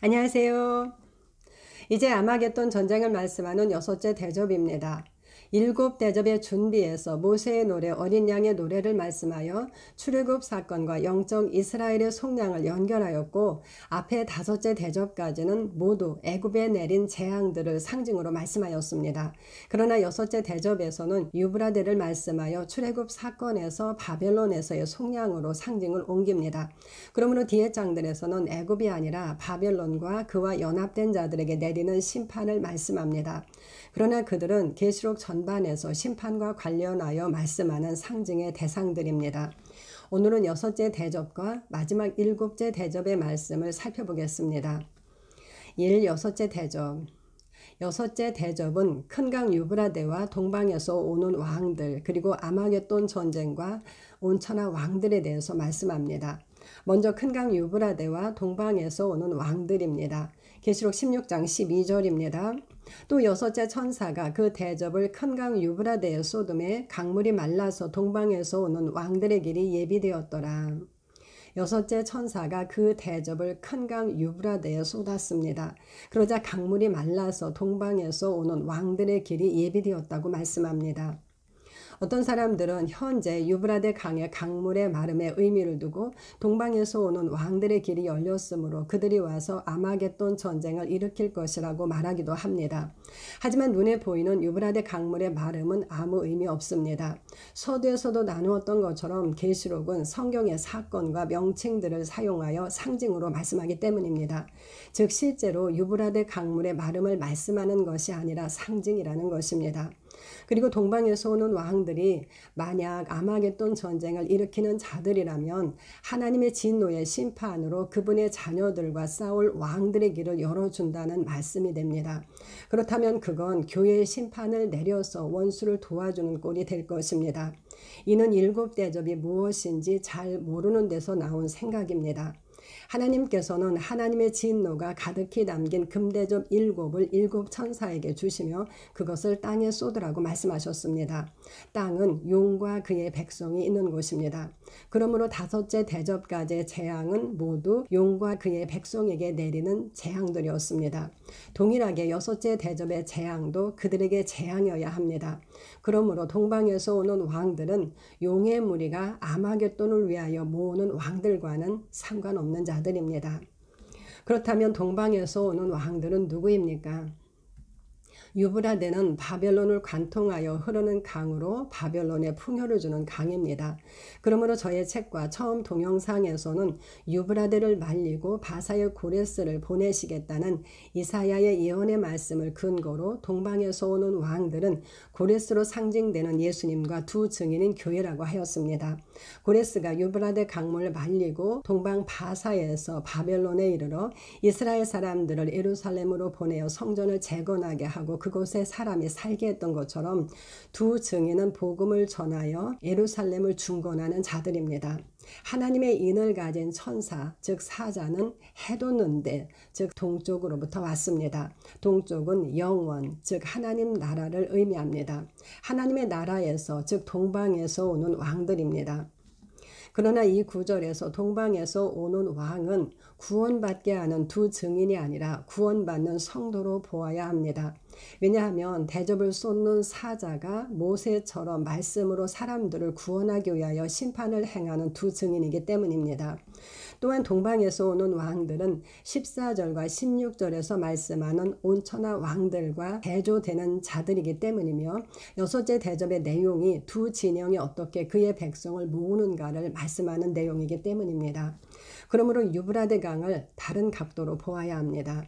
안녕하세요. 이제 아마겟돈 전쟁을 말씀하는 여섯째 대접입니다. 일곱 대접의 준비에서 모세의 노래 어린 양의 노래를 말씀하여 출애굽 사건과 영적 이스라엘의 속량을 연결하였고, 앞에 다섯째 대접까지는 모두 애굽에 내린 재앙들을 상징으로 말씀하였습니다. 그러나 여섯째 대접에서는 유브라데를 말씀하여 출애굽 사건에서 바벨론에서의 속량으로 상징을 옮깁니다. 그러므로 뒤의 장들에서는 애굽이 아니라 바벨론과 그와 연합된 자들에게 내리는 심판을 말씀합니다. 그러나 그들은 계시록 전반에서 심판과 관련하여 말씀하는 상징의 대상들입니다. 오늘은 여섯째 대접과 마지막 일곱째 대접의 말씀을 살펴보겠습니다. 여섯째 대접. 여섯째 대접은 큰 강 유브라데와 동방에서 오는 왕들, 그리고 아마겟돈 전쟁과 온천하 왕들에 대해서 말씀합니다. 먼저 큰 강 유브라데와 동방에서 오는 왕들입니다. 계시록 16장 12절입니다. 또 여섯째 천사가 그 대접을 큰 강 유브라데에 쏟음에 강물이 말라서 동방에서 오는 왕들의 길이 예비되었더라. 여섯째 천사가 그 대접을 큰 강 유브라데에 쏟았습니다. 그러자 강물이 말라서 동방에서 오는 왕들의 길이 예비되었다고 말씀합니다. 어떤 사람들은 현재 유브라데 강의 강물의 마름에 의미를 두고 동방에서 오는 왕들의 길이 열렸으므로 그들이 와서 아마겟돈 전쟁을 일으킬 것이라고 말하기도 합니다. 하지만 눈에 보이는 유브라데 강물의 마름은 아무 의미 없습니다. 서두에서도 나누었던 것처럼 계시록은 성경의 사건과 명칭들을 사용하여 상징으로 말씀하기 때문입니다. 즉 실제로 유브라데 강물의 마름을 말씀하는 것이 아니라 상징이라는 것입니다. 그리고 동방에서 오는 왕들이 만약 아마겟돈 전쟁을 일으키는 자들이라면 하나님의 진노의 심판으로 그분의 자녀들과 싸울 왕들의 길을 열어준다는 말씀이 됩니다. 그렇다면 그건 교회의 심판을 내려서 원수를 도와주는 꼴이 될 것입니다. 이는 일곱 대접이 무엇인지 잘 모르는 데서 나온 생각입니다. 하나님께서는 하나님의 진노가 가득히 담긴 금대접 일곱을 일곱 천사에게 주시며 그것을 땅에 쏟으라고 말씀하셨습니다. 땅은 용과 그의 백성이 있는 곳입니다. 그러므로 다섯째 대접까지의 재앙은 모두 용과 그의 백성에게 내리는 재앙들이었습니다. 동일하게 여섯째 대접의 재앙도 그들에게 재앙이어야 합니다. 그러므로 동방에서 오는 왕들은 용의 무리가 아마겟돈을 위하여 모으는 왕들과는 상관없는 자들입니다. 그렇다면 동방에서 오는 왕들은 누구입니까? 유브라데는 바벨론을 관통하여 흐르는 강으로 바벨론에 풍요를 주는 강입니다. 그러므로 저의 책과 처음 동영상에서는 유브라데를 말리고 바사의 고레스를 보내시겠다는 이사야의 예언의 말씀을 근거로 동방에서 오는 왕들은 고레스로 상징되는 예수님과 두 증인인 교회라고 하였습니다. 고레스가 유브라데 강물을 말리고 동방 바사에서 바벨론에 이르러 이스라엘 사람들을 예루살렘으로 보내어 성전을 재건하게 하고 그곳에 사람이 살게 했던 것처럼 두 증인은 복음을 전하여 예루살렘을 중건하는 자들입니다. 하나님의 인을 가진 천사, 즉 사자는 해돋는데, 즉 동쪽으로부터 왔습니다. 동쪽은 영원, 즉 하나님 나라를 의미합니다. 하나님의 나라에서, 즉 동방에서 오는 왕들입니다. 그러나 이 구절에서 동방에서 오는 왕은 구원받게 하는 두 증인이 아니라 구원받는 성도로 보아야 합니다. 왜냐하면 대접을 쏟는 사자가 모세처럼 말씀으로 사람들을 구원하기 위하여 심판을 행하는 두 증인이기 때문입니다. 또한 동방에서 오는 왕들은 14절과 16절에서 말씀하는 온천하 왕들과 대조되는 자들이기 때문이며 여섯째 대접의 내용이 두 진영이 어떻게 그의 백성을 모으는가를 말씀하는 내용이기 때문입니다. 그러므로 유브라데 강을 다른 각도로 보아야 합니다.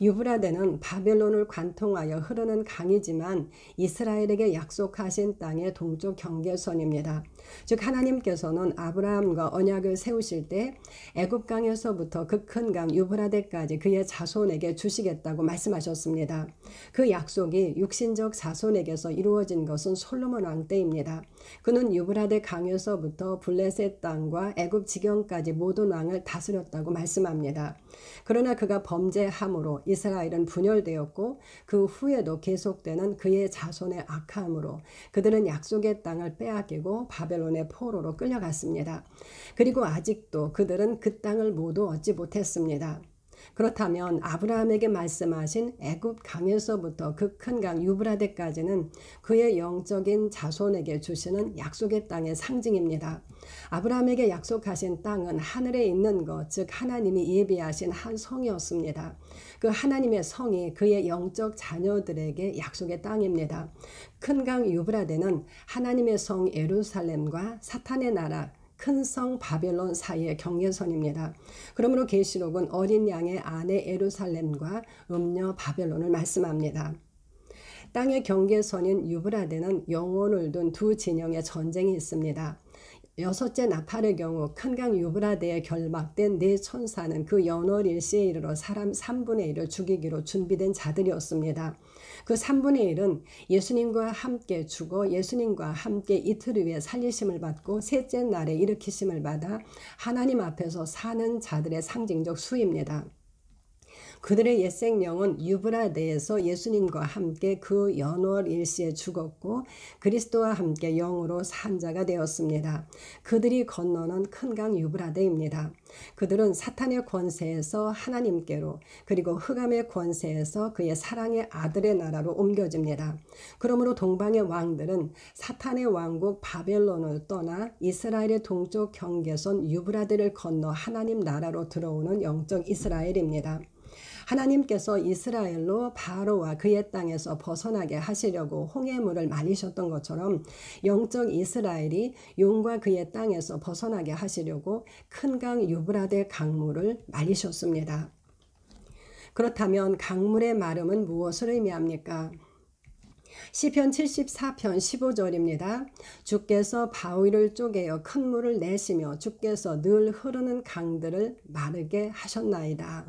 유브라데는 바벨론을 관통하여 흐르는 강이지만 이스라엘에게 약속하신 땅의 동쪽 경계선입니다. 즉 하나님께서는 아브라함과 언약을 세우실 때 애굽강에서부터 그 큰 강 유브라데까지 그의 자손에게 주시겠다고 말씀하셨습니다. 그 약속이 육신적 자손에게서 이루어진 것은 솔로몬 왕 때입니다. 그는 유브라데 강에서부터 블레셋 땅과 애굽 지경까지 모든 왕을 다스렸다고 말씀합니다. 그러나 그가 범죄함으로 이스라엘은 분열되었고 그 후에도 계속되는 그의 자손의 악함으로 그들은 약속의 땅을 빼앗기고 바벨론의 포로로 끌려갔습니다. 그리고 아직도 그들은 그 땅을 모두 얻지 못했습니다. 그렇다면 아브라함에게 말씀하신 애굽 강에서부터 그 큰 강 유브라데까지는 그의 영적인 자손에게 주시는 약속의 땅의 상징입니다. 아브라함에게 약속하신 땅은 하늘에 있는 것, 즉 하나님이 예비하신 한 성이었습니다. 그 하나님의 성이 그의 영적 자녀들에게 약속의 땅입니다. 큰 강 유브라데는 하나님의 성 예루살렘과 사탄의 나라 큰 성 바벨론 사이의 경계선입니다. 그러므로 계시록은 어린 양의 아내 예루살렘과 음녀 바벨론을 말씀합니다. 땅의 경계선인 유브라데는 영혼을 둔 두 진영의 전쟁이 있습니다. 여섯째 나팔의 경우 큰 강 유브라데에 결박된 네 천사는 그 연월 일시에 이르러 사람 3분의 1을 죽이기로 준비된 자들이었습니다. 그 3분의 1은 예수님과 함께 죽어 예수님과 함께 이틀 후에 살리심을 받고 셋째 날에 일으키심을 받아 하나님 앞에서 사는 자들의 상징적 수입니다. 그들의 옛 생명은 유브라데에서 예수님과 함께 그 연월 일시에 죽었고 그리스도와 함께 영으로 산 자가 되었습니다. 그들이 건너는 큰 강 유브라데입니다. 그들은 사탄의 권세에서 하나님께로 그리고 흑암의 권세에서 그의 사랑의 아들의 나라로 옮겨집니다. 그러므로 동방의 왕들은 사탄의 왕국 바벨론을 떠나 이스라엘의 동쪽 경계선 유브라데를 건너 하나님 나라로 들어오는 영적 이스라엘입니다. 하나님께서 이스라엘로 바로와 그의 땅에서 벗어나게 하시려고 홍해물을 말리셨던 것처럼 영적 이스라엘이 용과 그의 땅에서 벗어나게 하시려고 큰 강 유브라데 강물을 말리셨습니다. 그렇다면 강물의 마름은 무엇을 의미합니까? 시편 74편 15절입니다. 주께서 바위를 쪼개어 큰 물을 내시며 주께서 늘 흐르는 강들을 마르게 하셨나이다.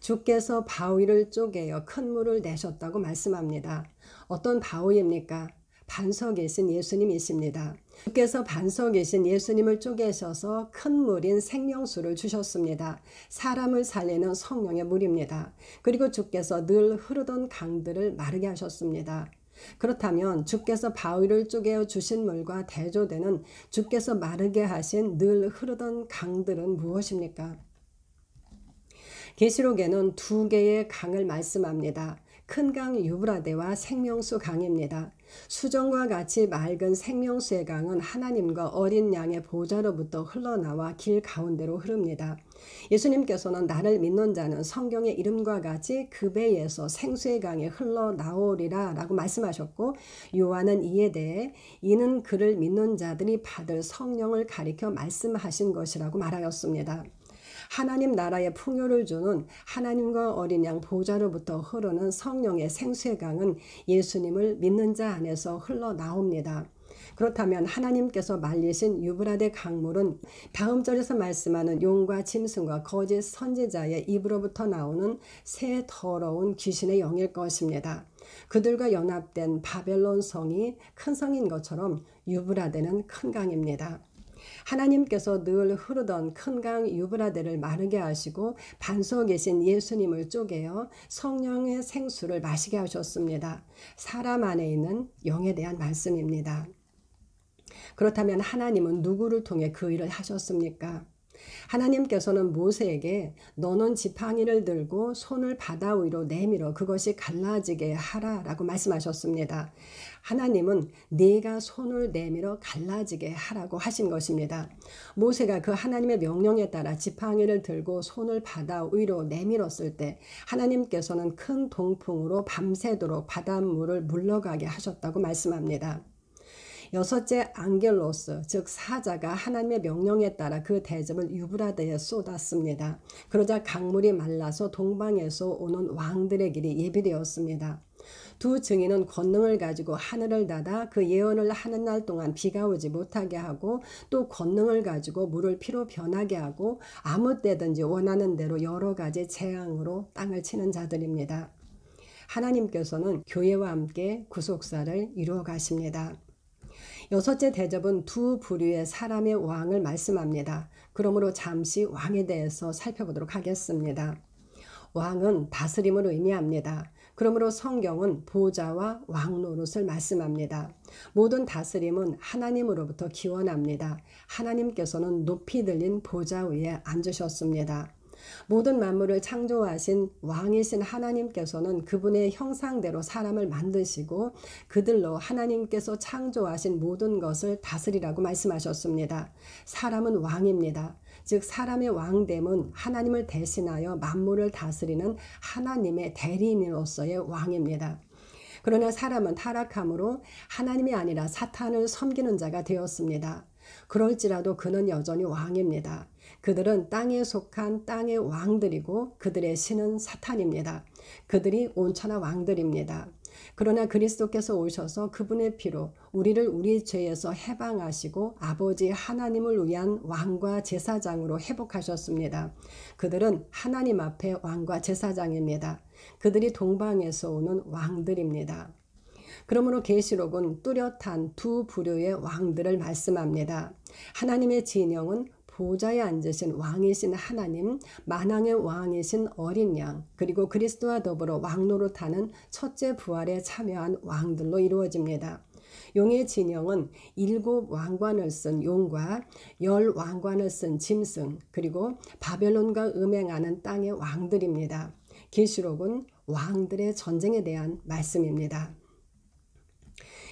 주께서 바위를 쪼개어 큰 물을 내셨다고 말씀합니다. 어떤 바위입니까? 반석이신 예수님이십니다. 주께서 반석이신 예수님을 쪼개셔서 큰 물인 생명수를 주셨습니다. 사람을 살리는 성령의 물입니다. 그리고 주께서 늘 흐르던 강들을 마르게 하셨습니다. 그렇다면 주께서 바위를 쪼개어 주신 물과 대조되는 주께서 마르게 하신 늘 흐르던 강들은 무엇입니까? 계시록에는 두 개의 강을 말씀합니다. 큰 강 유브라데와 생명수 강입니다. 수정과 같이 맑은 생명수의 강은 하나님과 어린 양의 보좌로부터 흘러나와 길 가운데로 흐릅니다. 예수님께서는 나를 믿는 자는 성경의 이름과 같이 그 배에서 생수의 강에 흘러나오리라 라고 말씀하셨고 요한은 이에 대해 이는 그를 믿는 자들이 받을 성령을 가리켜 말씀하신 것이라고 말하였습니다. 하나님 나라의 풍요를 주는 하나님과 어린 양 보좌로부터 흐르는 성령의 생수의 강은 예수님을 믿는 자 안에서 흘러나옵니다. 그렇다면 하나님께서 말리신 유브라데 강물은 다음 절에서 말씀하는 용과 짐승과 거짓 선지자의 입으로부터 나오는 새 더러운 귀신의 영일 것입니다. 그들과 연합된 바벨론 성이 큰 성인 것처럼 유브라데는 큰 강입니다. 하나님께서 늘 흐르던 큰 강 유브라데를 마르게 하시고 반석이신 예수님을 쪼개어 성령의 생수를 마시게 하셨습니다. 사람 안에 있는 영에 대한 말씀입니다. 그렇다면 하나님은 누구를 통해 그 일을 하셨습니까? 하나님께서는 모세에게 너는 지팡이를 들고 손을 바다 위로 내밀어 그것이 갈라지게 하라 라고 말씀하셨습니다. 하나님은 네가 손을 내밀어 갈라지게 하라고 하신 것입니다. 모세가 그 하나님의 명령에 따라 지팡이를 들고 손을 바다 위로 내밀었을 때 하나님께서는 큰 동풍으로 밤새도록 바닷물을 물러가게 하셨다고 말씀합니다. 여섯째 안겔로스 즉 사자가 하나님의 명령에 따라 그 대접을 유브라데에 쏟았습니다. 그러자 강물이 말라서 동방에서 오는 왕들의 길이 예비되었습니다. 두 증인은 권능을 가지고 하늘을 닫아 그 예언을 하는 날 동안 비가 오지 못하게 하고 또 권능을 가지고 물을 피로 변하게 하고 아무 때든지 원하는 대로 여러 가지 재앙으로 땅을 치는 자들입니다. 하나님께서는 교회와 함께 구속사를 이루어 가십니다. 여섯째 대접은 두 부류의 사람의 왕을 말씀합니다. 그러므로 잠시 왕에 대해서 살펴보도록 하겠습니다. 왕은 다스림을 의미합니다. 그러므로 성경은 보좌와 왕 노릇을 말씀합니다. 모든 다스림은 하나님으로부터 기원합니다. 하나님께서는 높이 들린 보좌 위에 앉으셨습니다. 모든 만물을 창조하신 왕이신 하나님께서는 그분의 형상대로 사람을 만드시고 그들로 하나님께서 창조하신 모든 것을 다스리라고 말씀하셨습니다. 사람은 왕입니다. 즉 사람의 왕됨은 하나님을 대신하여 만물을 다스리는 하나님의 대리인으로서의 왕입니다. 그러나 사람은 타락함으로 하나님이 아니라 사탄을 섬기는 자가 되었습니다. 그럴지라도 그는 여전히 왕입니다. 그들은 땅에 속한 땅의 왕들이고 그들의 신은 사탄입니다. 그들이 온천하 왕들입니다. 그러나 그리스도께서 오셔서 그분의 피로 우리를 우리 죄에서 해방하시고 아버지 하나님을 위한 왕과 제사장으로 회복하셨습니다. 그들은 하나님 앞에 왕과 제사장입니다. 그들이 동방에서 오는 왕들입니다. 그러므로 계시록은 뚜렷한 두 부류의 왕들을 말씀합니다. 하나님의 진영은 보좌에 앉으신 왕이신 하나님, 만왕의 왕이신 어린 양, 그리고 그리스도와 더불어 왕노릇하는 첫째 부활에 참여한 왕들로 이루어집니다. 용의 진영은 7 왕관을 쓴 용과 10 왕관을 쓴 짐승, 그리고 바벨론과 음행하는 땅의 왕들입니다. 계시록은 왕들의 전쟁에 대한 말씀입니다.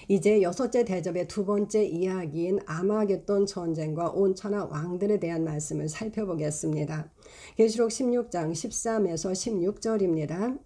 이제 6째 대접의 두 번째 이야기인 아마겟돈 전쟁과 온천하 왕들에 대한 말씀을 살펴보겠습니다. 계시록 16장 13에서 16절입니다.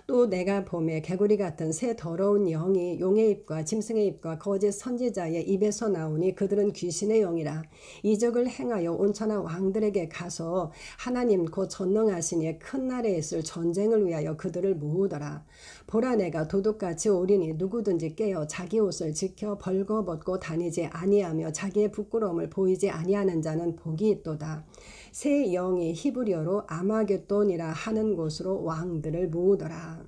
또 내가 봄에 개구리 같은 새 더러운 영이 용의 입과 짐승의 입과 거짓 선지자의 입에서 나오니 그들은 귀신의 영이라. 이적을 행하여 온천하 왕들에게 가서 하나님 곧 전능하신 이의 큰 날에 있을 전쟁을 위하여 그들을 모으더라. 보라 내가 도둑같이 오리니 누구든지 깨어 자기 옷을 지켜 벌거벗고 다니지 아니하며 자기의 부끄러움을 보이지 아니하는 자는 복이 있도다. 새 영이 히브리어로 아마겟돈이라 하는 곳으로 왕들을 모으더라.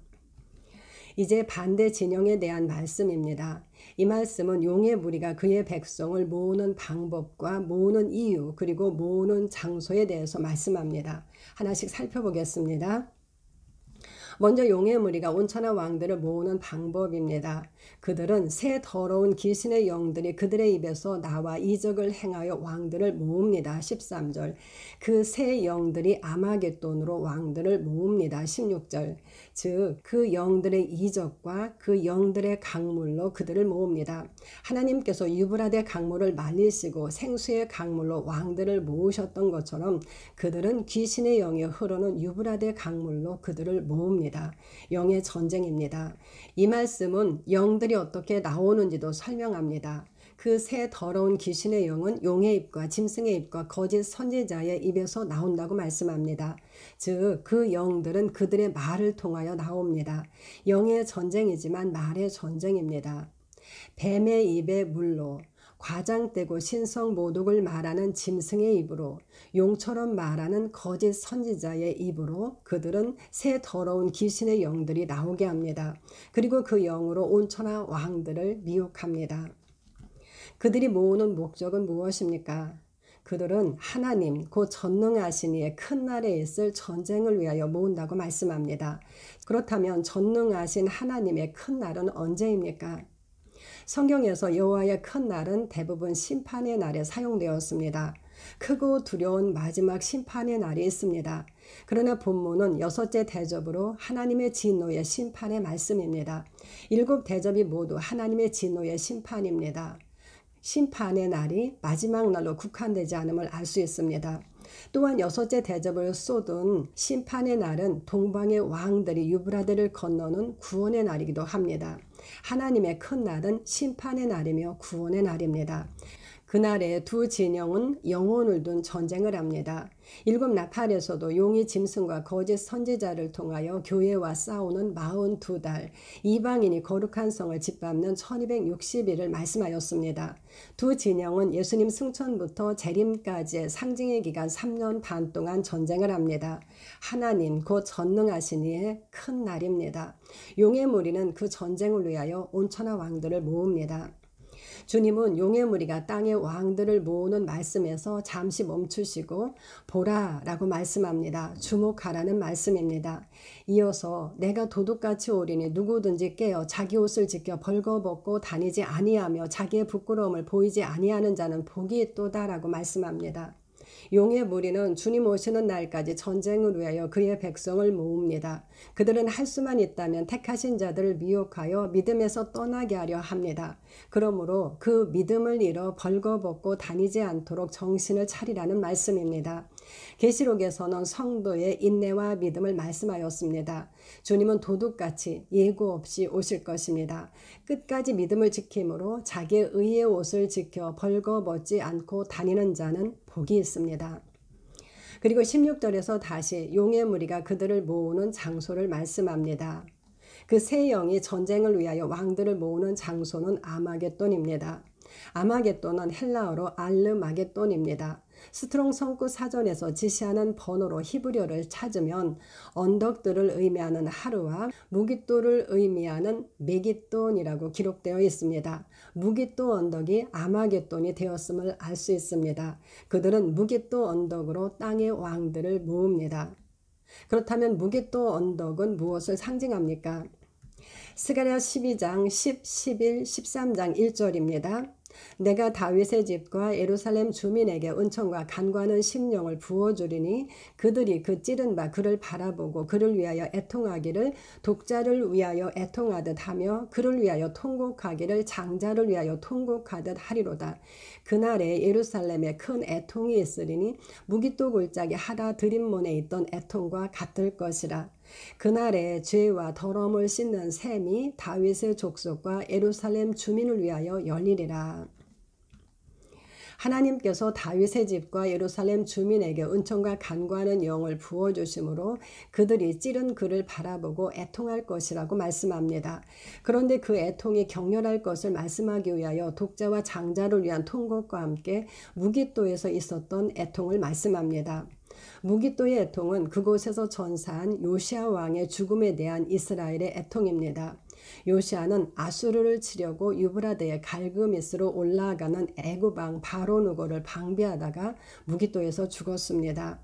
이제 반대 진영에 대한 말씀입니다. 이 말씀은 용의 무리가 그의 백성을 모으는 방법과 모으는 이유 그리고 모으는 장소에 대해서 말씀합니다. 하나씩 살펴보겠습니다. 먼저 용의 무리가 온천하 왕들을 모으는 방법입니다. 그들은 새 더러운 귀신의 영들이 그들의 입에서 나와 이적을 행하여 왕들을 모읍니다. 13절. 그 새 영들이 아마겟돈으로 왕들을 모읍니다. 16절. 즉 그 영들의 이적과 그 영들의 강물로 그들을 모읍니다. 하나님께서 유브라데 강물을 말리시고 생수의 강물로 왕들을 모으셨던 것처럼 그들은 귀신의 영이 흐르는 유브라데 강물로 그들을 모읍니다. 영의 전쟁입니다. 이 말씀은 영들이 어떻게 나오는지도 설명합니다. 그 새 더러운 귀신의 영은 용의 입과 짐승의 입과 거짓 선지자의 입에서 나온다고 말씀합니다. 즉 그 영들은 그들의 말을 통하여 나옵니다. 영의 전쟁이지만 말의 전쟁입니다. 뱀의 입의 물로 과장되고 신성 모독을 말하는 짐승의 입으로 용처럼 말하는 거짓 선지자의 입으로 그들은 새 더러운 귀신의 영들이 나오게 합니다. 그리고 그 영으로 온천하 왕들을 미혹합니다. 그들이 모으는 목적은 무엇입니까? 그들은 하나님 곧 전능하신 이의 큰 날에 있을 전쟁을 위하여 모은다고 말씀합니다. 그렇다면 전능하신 하나님의 큰 날은 언제입니까? 성경에서 여호와의 큰 날은 대부분 심판의 날에 사용되었습니다. 크고 두려운 마지막 심판의 날이 있습니다. 그러나 본문은 6째 대접으로 하나님의 진노의 심판의 말씀입니다. 7 대접이 모두 하나님의 진노의 심판입니다. 심판의 날이 마지막 날로 국한되지 않음을 알 수 있습니다. 또한 6째 대접을 쏟은 심판의 날은 동방의 왕들이 유브라데를 건너는 구원의 날이기도 합니다. 하나님의 큰 날은 심판의 날이며 구원의 날입니다. 그날의 두 진영은 영혼을 둔 전쟁을 합니다. 7 나팔에서도 용이 짐승과 거짓 선지자를 통하여 교회와 싸우는 42달, 이방인이 거룩한 성을 짓밟는 1260일을 말씀하였습니다. 두 진영은 예수님 승천부터 재림까지의 상징의 기간 3년 반 동안 전쟁을 합니다. 하나님 곧 전능하신 이의 큰 날입니다. 용의 무리는 그 전쟁을 위하여 온천하 왕들을 모읍니다. 주님은 용의 무리가 땅의 왕들을 모으는 말씀에서 잠시 멈추시고 보라 라고 말씀합니다. 주목하라는 말씀입니다. 이어서 내가 도둑같이 오리니 누구든지 깨어 자기 옷을 지켜 벌거벗고 다니지 아니하며 자기의 부끄러움을 보이지 아니하는 자는 복이 있도다 라고 말씀합니다. 용의 무리는 주님 오시는 날까지 전쟁을 위하여 그의 백성을 모읍니다. 그들은 할 수만 있다면 택하신 자들을 미혹하여 믿음에서 떠나게 하려 합니다. 그러므로 그 믿음을 잃어 벌거벗고 다니지 않도록 정신을 차리라는 말씀입니다. 계시록에서는 성도의 인내와 믿음을 말씀하였습니다. 주님은 도둑같이 예고 없이 오실 것입니다. 끝까지 믿음을 지킴으로 자기의 의의 옷을 지켜 벌거벗지 않고 다니는 자는 복이 있습니다. 그리고 16절에서 다시 용의 무리가 그들을 모으는 장소를 말씀합니다. 그 세 영이 전쟁을 위하여 왕들을 모으는 장소는 아마겟돈입니다. 아마겟돈은 헬라어로 알르마겟돈입니다. 스트롱 성구 사전에서 지시하는 번호로 히브리어를 찾으면 언덕들을 의미하는 하루와 무깃도를 의미하는 메깃돈이라고 기록되어 있습니다. 무깃도 언덕이 아마겟돈이 되었음을 알 수 있습니다. 그들은 무깃도 언덕으로 땅의 왕들을 모읍니다. 그렇다면 무깃도 언덕은 무엇을 상징합니까? 스가랴 12장 10, 11, 13장 1절입니다. 내가 다윗의 집과 예루살렘 주민에게 은총과 간구하는 심령을 부어주리니 그들이 그 찌른 바 그를 바라보고 그를 위하여 애통하기를 독자를 위하여 애통하듯 하며 그를 위하여 통곡하기를 장자를 위하여 통곡하듯 하리로다. 그날에 예루살렘에 큰 애통이 있으리니 무깃도 골짜기 하다 드림몬에 있던 애통과 같을 것이라. 그날에 죄와 더러움을 씻는 셈이 다윗의 족속과 예루살렘 주민을 위하여 열리리라. 하나님께서 다윗의 집과 예루살렘 주민에게 은총과 간구하는 영을 부어주심으로 그들이 찌른 그를 바라보고 애통할 것이라고 말씀합니다. 그런데 그 애통이 격렬할 것을 말씀하기 위하여 독자와 장자를 위한 통곡과 함께 무깃도에서 있었던 애통을 말씀합니다. 무깃도의 애통은 그곳에서 전사한 요시아 왕의 죽음에 대한 이스라엘의 애통입니다. 요시아는 아수르를 치려고 유브라데의 갈그미스로 올라가는 애굽왕 바로누고를 방비하다가 무깃도에서 죽었습니다.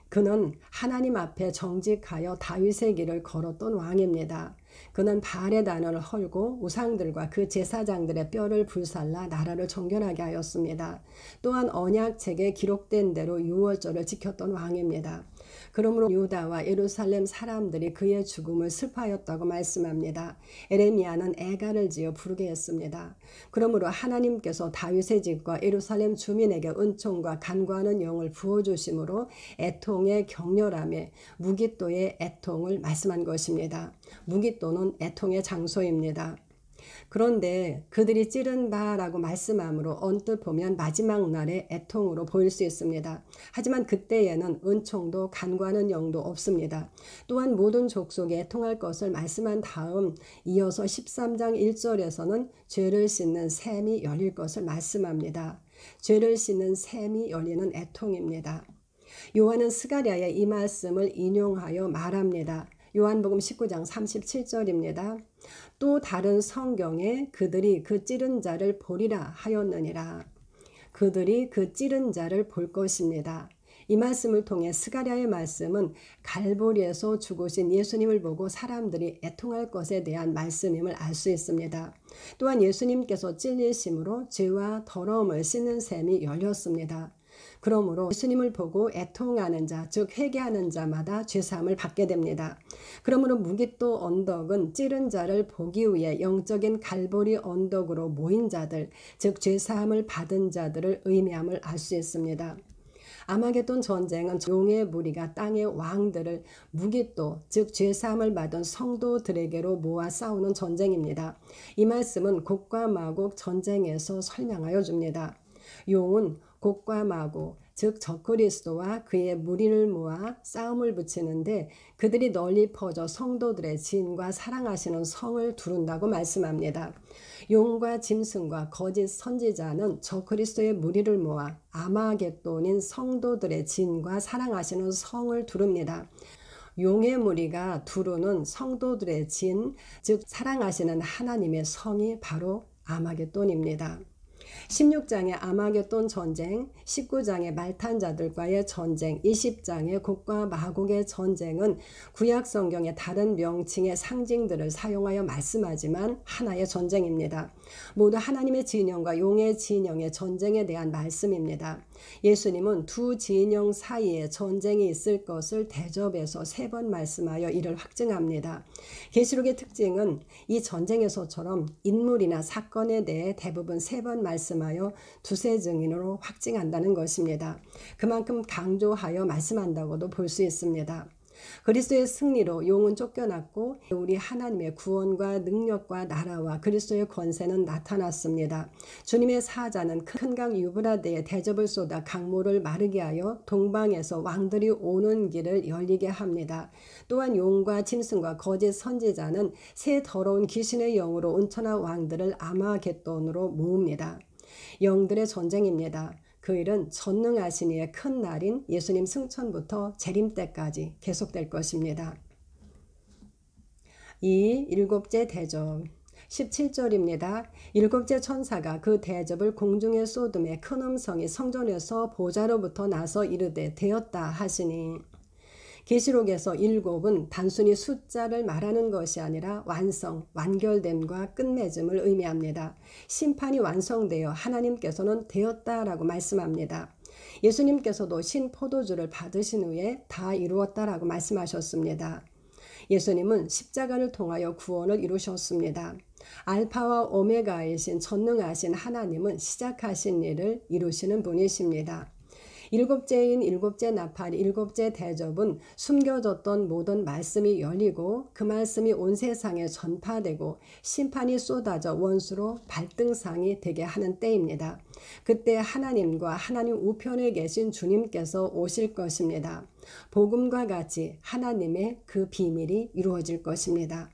그는 하나님 앞에 정직하여 다윗의 길을 걸었던 왕입니다. 그는 바알의 단을 헐고 우상들과 그 제사장들의 뼈를 불살라 나라를 정결하게 하였습니다. 또한 언약책에 기록된 대로 유월절을 지켰던 왕입니다. 그러므로 유다와 예루살렘 사람들이 그의 죽음을 슬퍼하였다고 말씀합니다. 에레미야는 애가를 지어 부르게 했습니다. 그러므로 하나님께서 다윗의 집과 예루살렘 주민에게 은총과 간구하는 영을 부어주심으로 애통의 격렬함에 무깃도의 애통을 말씀한 것입니다. 무깃도는 애통의 장소입니다. 그런데 그들이 찌른 바라고 말씀함으로 언뜻 보면 마지막 날의 애통으로 보일 수 있습니다. 하지만 그때에는 은총도 간구하는 영도 없습니다. 또한 모든 족속에 애통할 것을 말씀한 다음 이어서 13장 1절에서는 죄를 씻는 샘이 열릴 것을 말씀합니다. 죄를 씻는 샘이 열리는 애통입니다. 요한은 스가랴의 이 말씀을 인용하여 말합니다. 요한복음 19장 37절입니다. 또 다른 성경에 그들이 그 찌른 자를 보리라 하였느니라. 그들이 그 찌른 자를 볼 것입니다. 이 말씀을 통해 스가랴의 말씀은 갈보리에서 죽으신 예수님을 보고 사람들이 애통할 것에 대한 말씀임을 알 수 있습니다. 또한 예수님께서 찔리심으로 죄와 더러움을 씻는 샘이 열렸습니다. 그러므로 예수님을 보고 애통하는 자, 즉 회개하는 자마다 죄사함을 받게 됩니다. 그러므로 무깃도 언덕은 찌른 자를 보기 위해 영적인 갈보리 언덕으로 모인 자들, 즉 죄사함을 받은 자들을 의미함을 알 수 있습니다. 아마겟돈 전쟁은 용의 무리가 땅의 왕들을 무깃도, 즉 죄사함을 받은 성도들에게로 모아 싸우는 전쟁입니다. 이 말씀은 곡과 마곡 전쟁에서 설명하여 줍니다. 용은 곡과 마곡, 즉 적그리스도와 그의 무리를 모아 싸움을 붙이는데 그들이 널리 퍼져 성도들의 진과 사랑하시는 성을 두른다고 말씀합니다. 용과 짐승과 거짓 선지자는 적그리스도의 무리를 모아 아마겟돈인 성도들의 진과 사랑하시는 성을 두릅니다. 용의 무리가 두르는 성도들의 진, 즉 사랑하시는 하나님의 성이 바로 아마겟돈입니다. 16장의 아마겟돈 전쟁, 19장의 말탄자들과의 전쟁, 20장의 곡과 마곡의 전쟁은 구약 성경의 다른 명칭의 상징들을 사용하여 말씀하지만 하나의 전쟁입니다. 모두 하나님의 진영과 용의 진영의 전쟁에 대한 말씀입니다. 예수님은 두 진영 사이에 전쟁이 있을 것을 대접에서 3번 말씀하여 이를 확증합니다. 계시록의 특징은 이 전쟁에서처럼 인물이나 사건에 대해 대부분 3번 말씀하여 두세 증인으로 확증한다는 것입니다. 그만큼 강조하여 말씀한다고도 볼 수 있습니다. 그리스도의 승리로 용은 쫓겨났고 우리 하나님의 구원과 능력과 나라와 그리스도의 권세는 나타났습니다. 주님의 사자는 큰 강 유브라데에 대접을 쏟아 강물을 마르게 하여 동방에서 왕들이 오는 길을 열리게 합니다. 또한 용과 짐승과 거짓 선지자는 새 더러운 귀신의 영으로 온천한 왕들을 아마겟돈으로 모읍니다. 영들의 전쟁입니다. 그 일은 전능하신 이의 큰 날인 예수님 승천부터 재림 때까지 계속될 것입니다. 2. 일곱째 대접 17절입니다. 일곱째 천사가 그 대접을 공중에 쏟음에 큰 음성이 성전에서 보좌로부터 나서 이르되 되었다 하시니 계시록에서 7은 단순히 숫자를 말하는 것이 아니라 완성, 완결됨과 끝맺음을 의미합니다. 심판이 완성되어 하나님께서는 되었다라고 말씀합니다. 예수님께서도 신포도주를 받으신 후에 다 이루었다라고 말씀하셨습니다. 예수님은 십자가를 통하여 구원을 이루셨습니다. 알파와 오메가이신 전능하신 하나님은 시작하신 일을 이루시는 분이십니다. 일곱째인 일곱째 나팔, 일곱째 대접은 숨겨졌던 모든 말씀이 열리고 그 말씀이 온 세상에 전파되고 심판이 쏟아져 원수로 발등상이 되게 하는 때입니다. 그때 하나님과 하나님 우편에 계신 주님께서 오실 것입니다. 복음과 같이 하나님의 그 비밀이 이루어질 것입니다.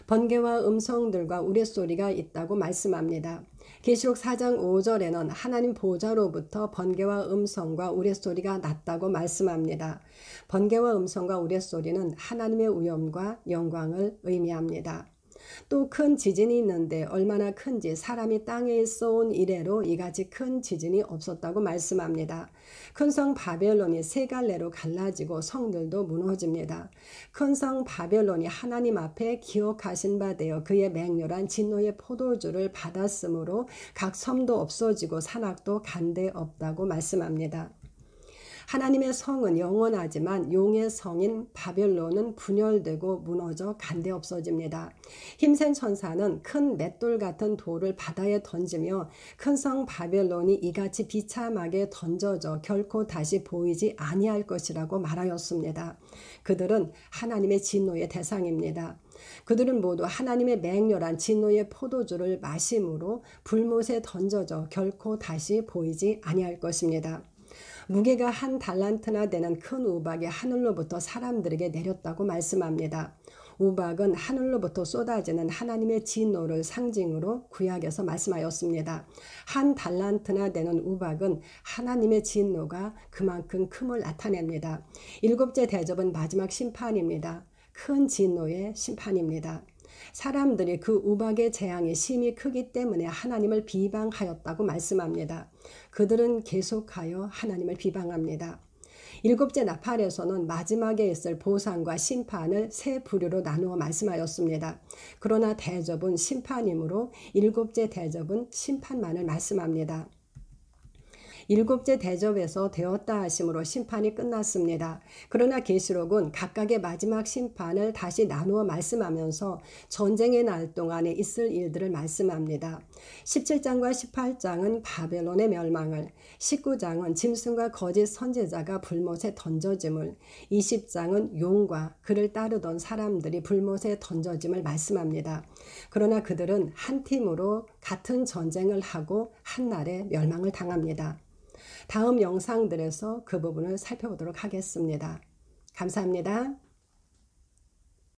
번개와 음성들과 우레소리가 있다고 말씀합니다. 계시록 4장 5절에는 하나님 보좌로부터 번개와 음성과 우레소리가 났다고 말씀합니다. 번개와 음성과 우레소리는 하나님의 위엄과 영광을 의미합니다. 또 큰 지진이 있는데 얼마나 큰지 사람이 땅에 있어온 이래로 이같이 큰 지진이 없었다고 말씀합니다. 큰 성 바벨론이 세 갈래로 갈라지고 성들도 무너집니다. 큰 성 바벨론이 하나님 앞에 기억하신 바 되어 그의 맹렬한 진노의 포도주를 받았으므로 각 섬도 없어지고 산악도 간데 없다고 말씀합니다. 하나님의 성은 영원하지만 용의 성인 바벨론은 분열되고 무너져 간데 없어집니다. 힘센 천사는 큰 맷돌 같은 돌을 바다에 던지며 큰 성 바벨론이 이같이 비참하게 던져져 결코 다시 보이지 아니할 것이라고 말하였습니다. 그들은 하나님의 진노의 대상입니다. 그들은 모두 하나님의 맹렬한 진노의 포도주를 마심으로 불못에 던져져 결코 다시 보이지 아니할 것입니다. 무게가 1 달란트나 되는 큰 우박이 하늘로부터 사람들에게 내렸다고 말씀합니다. 우박은 하늘로부터 쏟아지는 하나님의 진노를 상징으로 구약에서 말씀하였습니다. 1 달란트나 되는 우박은 하나님의 진노가 그만큼 큼을 나타냅니다. 일곱째 대접은 마지막 심판입니다. 큰 진노의 심판입니다. 사람들이 그 우박의 재앙이 심히 크기 때문에 하나님을 비방하였다고 말씀합니다. 그들은 계속하여 하나님을 비방합니다. 일곱째 나팔에서는 마지막에 있을 보상과 심판을 세 부류로 나누어 말씀하였습니다. 그러나 대접은 심판이므로 일곱째 대접은 심판만을 말씀합니다. 일곱째 대접에서 되었다 하심으로 심판이 끝났습니다. 그러나 계시록은 각각의 마지막 심판을 다시 나누어 말씀하면서 전쟁의 날 동안에 있을 일들을 말씀합니다. 17장과 18장은 바벨론의 멸망을, 19장은 짐승과 거짓 선지자가 불못에 던져짐을, 20장은 용과 그를 따르던 사람들이 불못에 던져짐을 말씀합니다. 그러나 그들은 한 팀으로 같은 전쟁을 하고 한날에 멸망을 당합니다. 다음 영상들에서 그 부분을 살펴보도록 하겠습니다. 감사합니다.